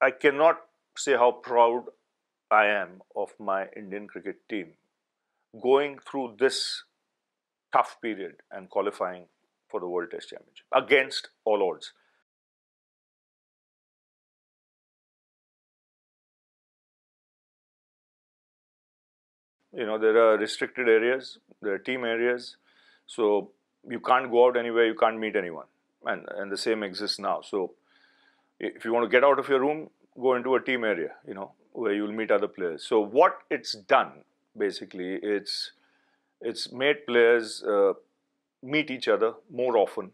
I cannot say how proud I am of my Indian cricket team going through this tough period and qualifying for the World Test Championship against all odds. There are restricted areas, there are team areas, so you can't go out anywhere, you can't meet anyone, and the same exists now. So if you want to get out of your room, go into a team area, where you'll meet other players. So what it's done basically, it's made players meet each other more often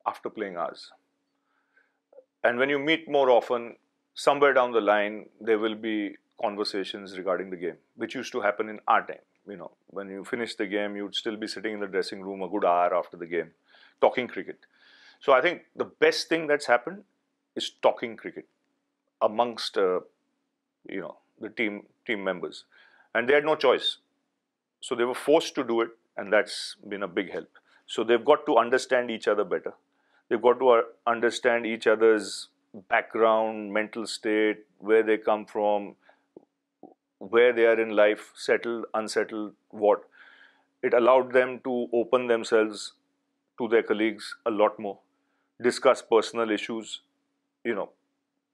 after playing hours. And when you meet more often, somewhere down the line, there will be conversations regarding the game, which used to happen in our time. When you finish the game, you'd still be sitting in the dressing room a good hour after the game, talking cricket. So I think the best thing that's happened is talking cricket amongst, the team members. And they had no choice. So they were forced to do it, and that's been a big help. So they've got to understand each other better. They've got to understand each other's background, mental state, where they come from, where they are in life, settled, unsettled, what. It allowed them to open themselves to their colleagues a lot more, discuss personal issues,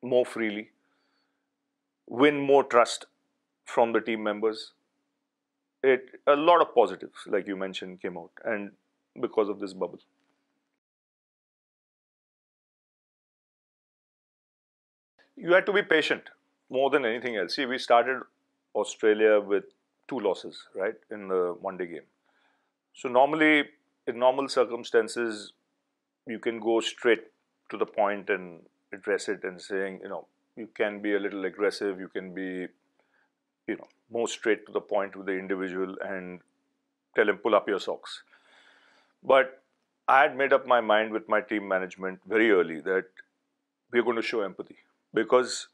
more freely, win more trust from the team members. A lot of positives, like you mentioned, came out, and because of this bubble. You had to be patient more than anything else. See, we started Australia with 2 losses, right, in the one-day game. So normally, in normal circumstances, you can go straight to the point and address it and saying, you can be a little aggressive, you can be, more straight to the point with the individual and tell him, pull up your socks. But I had made up my mind with my team management very early that we're going to show empathy. Because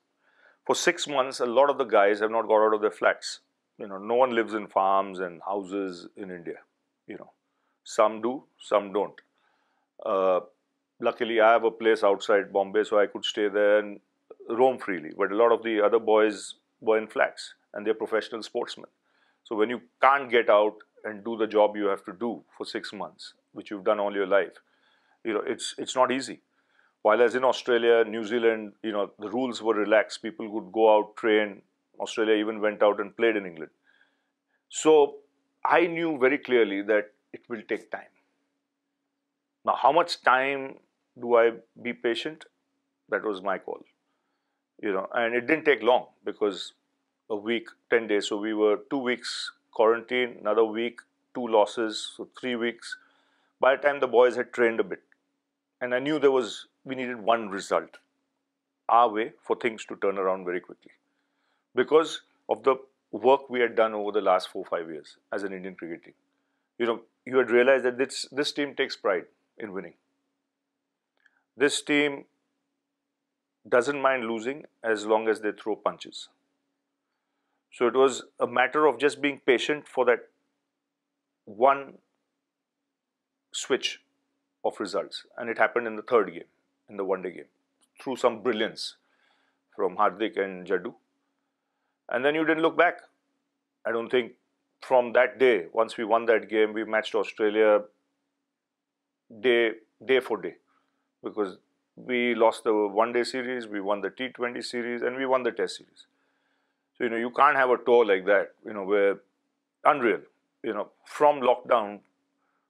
for 6 months, a lot of the guys have not got out of their flats. No one lives in farms and houses in India. Some do, some don't. Luckily, I have a place outside Bombay, so I could stay there and roam freely. But a lot of the other boys were in flats, and they're professional sportsmen. So when you can't get out and do the job you have to do for 6 months, which you've done all your life, it's not easy. While as in Australia, New Zealand, the rules were relaxed. People could go out, train. Australia even went out and played in England. So I knew very clearly that it will take time. Now, how much time do I be patient? That was my call. And it didn't take long because a week, 10 days. So we were 2 weeks quarantine, another week, 2 losses, so 3 weeks. By the time the boys had trained a bit, and I knew we needed one result, our way, for things to turn around very quickly. Because of the work we had done over the last 4-5 years as an Indian cricket team. You had realized that this team takes pride in winning. This team doesn't mind losing as long as they throw punches. So it was a matter of just being patient for that one switch of results. And it happened in the third game, in the one-day game, through some brilliance from Hardik and Jaddu. And then you didn't look back. I don't think from that day, once we won that game, we matched Australia day for day. Because we lost the one-day series, we won the T20 series, and we won the Test series. So, you can't have a tour like that, where unreal, from lockdown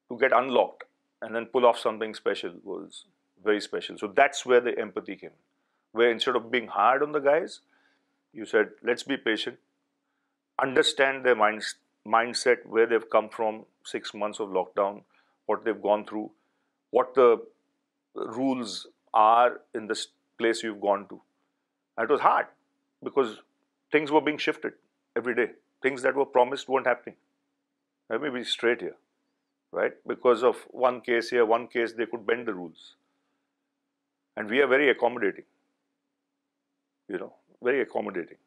to get unlocked and then pull off something special was very special. So that's where the empathy came, where instead of being hard on the guys, you said, let's be patient, understand their mindset, where they've come from, 6 months of lockdown, what they've gone through, what the rules are in this place you've gone to. And it was hard because things were being shifted every day. Things that were promised weren't happening. Let me be straight here, right? Because of one case here, one case, they could bend the rules. And we are very accommodating, very accommodating.